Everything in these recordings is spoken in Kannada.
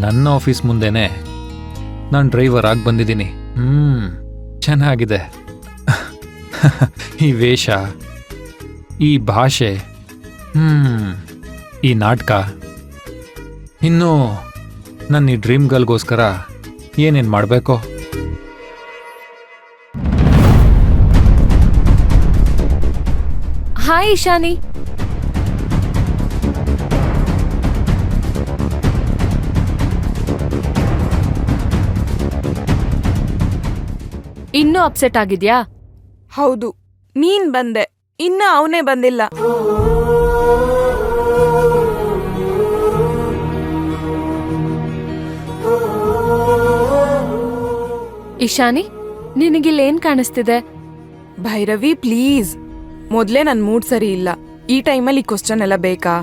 ನನ್ನ ಆಫೀಸ್ ಮುಂದೆನೆ ನಾನು ಡ್ರೈವರ್ ಆಗಿ ಬಂದಿದ್ದೀನಿ. ಚೆನ್ನಾಗಿದೆ. ಈ ವೇಷ, ಈ ಭಾಷೆ, ಈ ನಾಟಕ, ಇನ್ನೂ ನನ್ನ ಈ ಡ್ರೀಮ್ ಗರ್ಲ್ಗೋಸ್ಕರ ಏನೇನು ಮಾಡಬೇಕೋ. ಹಾಯ್ ಇಶಾನಿ. ಇನ್ನೂ ಅಪ್ಸೆಟ್ ಆಗಿದ್ಯಾ? ಹೌದು, ನೀನ್ ಬಂದೆ, ಇನ್ನ ಅವನೇ ಬಂದಿಲ್ಲ. ಇಶಾನಿ, ನಿನಗಿಲ್ಲೇನ್ ಕಾಣಿಸ್ತಿದೆ? ಭೈರವಿ ಪ್ಲೀಸ್, ಮೊದ್ಲೇ ನನ್ ಮೂಡ್ ಸರಿ ಇಲ್ಲ. ಈ ಟೈಮಲ್ಲಿ ಕ್ವಶನ್ ಎಲ್ಲ ಬೇಕಾ?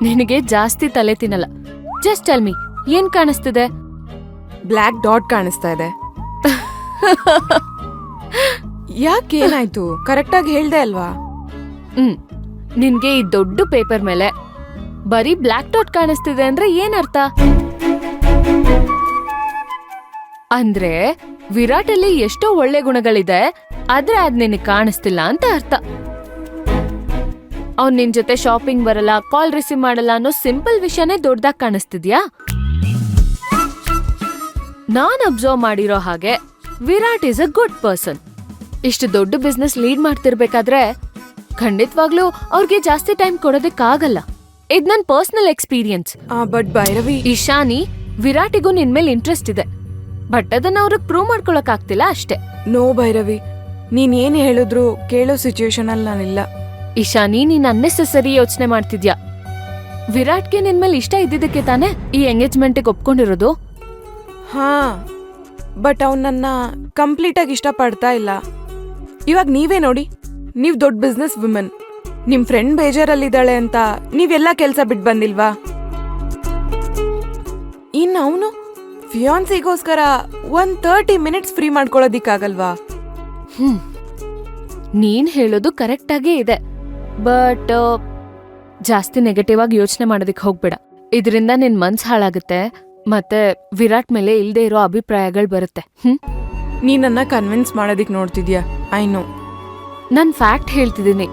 ನಿನಗೆ ಜಾಸ್ತಿ ತಲೆ ತಿನ್ನಲ್ಲ. ಜಸ್ಟ್ ಟೆಲ್ ಮಿ, ಏನ್ ಕಾಣಿಸ್ತಿದೆ? ಬ್ಲ್ಯಾಕ್ ಡಾಟ್ ಕಾಣಿಸ್ತಾ ಇದೆ. ಯಾಕೇನಾಯ್ತು? ಕರೆಕ್ಟಾಗಿ ಹೇಳ್ದೆ ಅಲ್ವಾ? ನಿನ್ಗೆ ಈ ದೊಡ್ಡ ಪೇಪರ್ ಮೇಲೆ ಬರೀ ಬ್ಲ್ಯಾಕ್ ಡಾಟ್ ಕಾಣಿಸ್ತಿದೆ ಅಂದ್ರೆ ಏನರ್ಥ? ಅಂದ್ರೆ ವಿರಾಟಲ್ಲಿ ಎಷ್ಟೋ ಒಳ್ಳೆ ಗುಣಗಳಿದೆ, ಆದ್ರೆ ಅದ್ ನಿನಗೆ ಕಾಣಿಸ್ತಿಲ್ಲ ಅಂತ ಅರ್ಥ. ಅವ್ನ್ ನಿನ್ ಜೊತೆ ಶಾಪಿಂಗ್ ಬರಲ್ಲ, ಕಾಲ್ ರಿಸೀವ್ ಮಾಡಲ್ಲ ಅನ್ನೋ ಸಿಂಪಲ್ ವಿಷಯನೇ ದೊಡ್ಡದಾಗ್ ಕಾಣಿಸ್ತಿದ್ಯಾ? ನಾನ್ ಅಬ್ಸರ್ವ್ ಮಾಡಿರೋ ಹಾಗೆ Virat is a good person. ಇಷ್ಟು ದೊಡ್ಡ ಬಿಸ್ನೆಸ್ ಲೀಡ್ ಮಾಡ್ತಿರ್ಬೇಕಾದ್ರೆ ಖಂಡಿತವಾಗ್ಲೂ ಅವ್ರಿಗೆ ಜಾಸ್ತಿ ಟೈಮ್ ಕೊಡೋದಕ್ಕಾಗಲ್ಲ. ಇದ್ ನನ್ personal experience. But Bhairavi, Ishani, ವಿರಾಟಿಗೂ ನಿನ್ ಮೇಲೆ ಇಂಟ್ರೆಸ್ಟ್ ಇದೆ, ಬಟ್ ಅದನ್ನ ಅವ್ರಿಗೆ ಪ್ರೂವ್ ಮಾಡ್ಕೊಳಕ್ ಆಗ್ತಿಲ್ಲ ಅಷ್ಟೇ. ನೋ ಭೈರವಿ, ನೀನ್ ಏನ್ ಹೇಳಿದ್ರು ಕೇಳೋ ಸಿಚುಯೇಷನ್ ಅಲ್ಲಿ ನಾನಿಲ್ಲ. ಇಶಾನಿ, ನೀನ್ ಅನ್ನೆಸೆಸರಿ ಯೋಚನೆ ಮಾಡ್ತಿದ್ಯಾ. ವಿರಾಟ್ಗೆ ನಿನ್ ಮೇಲೆ ಇಷ್ಟ ಇದ್ದಿದ್ದಕ್ಕೆ ತಾನೇ ಈ ಎಂಗೇಜ್ಮೆಂಟ್ಗೆ ಒಪ್ಕೊಂಡಿರೋದು. ಹಾ, ಬಟ್ ಅವ್ನ್ ನನ್ನ ಕಂಪ್ಲೀಟ್ ಆಗಿ ಇಷ್ಟ ಪಡ್ತಾ ಇಲ್ಲ. ಇವಾಗ ನೀವೇ ನೋಡಿ, ನೀವ್ ದೊಡ್ಡ ಬಿಸ್ನೆಸ್ ವುಮನ್, ನಿಮ್ ಫ್ರೆಂಡ್ ಬೇಜಾರಲ್ಲಿದ್ದಾಳೆ ಅಂತ ನೀವೆಲ್ಲಾ ಕೆಲ್ಸ ಬಿಟ್ ಬಂದಿಲ್ವಾ? ಇನ್ ಅವನು ಫಿಯಾನ್ಸಿಗೋಸ್ಕರ 30 ಮಿನಿಟ್ಸ್ ಫ್ರೀ ಮಾಡ್ಕೊಳ್ಳೋದಿಕ್ಕಾಗಲ್ವಾ? ನೀನ್ ಹೇಳೋದು ಕರೆಕ್ಟ್ ಆಗೇ ಇದೆ, ಬಟ್ ಜಾಸ್ತಿ ನೆಗೆಟಿವ್ ಆಗಿ ಯೋಚನೆ ಮಾಡೋದಿಕ್ ಹೋಗ್ಬೇಡ. ಇದರಿಂದ ನಿನ್ ಮನ್ಸ್ ಹಾಳಾಗುತ್ತೆ, ಮತ್ತೆ ವಿರಾಟ್ ಮೇಲೆ ಇಲ್ದೇ ಇರೋ ಅಭಿಪ್ರಾಯಗಳು ಬರುತ್ತೆ. ನೀ ನನ್ನ ಕನ್ವಿನ್ಸ್ ಮಾಡೋದಿಕ್ ನೋಡ್ತಿದ್ಯಾ? I know. ನಾನ್ ಫ್ಯಾಕ್ಟ್ ಹೇಳ್ತಿದ್ದೀನಿ.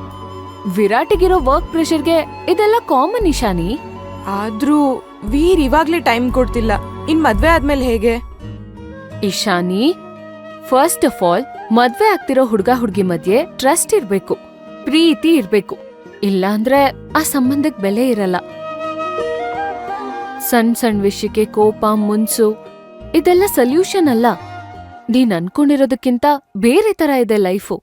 ವಿರಾಟಿಗಿರೋ ವರ್ಕ್ ಪ್ರೆಷರ್ಗೆ ಇದೆಲ್ಲ ಕಾಮನ್ ಇಶಾನಿ. ಆದ್ರೂ ವೀರ್ ಇವಾಗ್ಲೇ ಟೈಮ್ ಕೊಡ್ತಿಲ್ಲ. ಇನ್ ಮದ್ವೆ ಆದ್ಮೇಲೆ ಹೇಗೆ? ಇಶಾನಿ, ಫಸ್ಟ್ ಆಫ್ ಆಲ್ ಮದ್ವೆ ಆಗ್ತಿರೋ ಹುಡ್ಗ-ಹುಡ್ಗಿ ಮಧ್ಯೆ ಟ್ರಸ್ಟ್ ಇರ್ಬೇಕು, ಪ್ರೀತಿ ಇರ್ಬೇಕು. ಇಲ್ಲಾಂದ್ರೆ ಆ ಸಂಬಂಧಕ್ ಬೆಲೆ ಇರಲ್ಲ. ಸಣ್ಣ ವಿಷಯಕ್ಕೆ ಕೋಪ, ಮುನ್ಸು ಇದೆಲ್ಲ ಸೊಲ್ಯೂಷನ್ ಅಲ್ಲ. ನೀನ್ ಅನ್ಕೊಂಡಿರೋದಕ್ಕಿಂತ ಬೇರೆ ತರ ಇದೆ ಲೈಫು.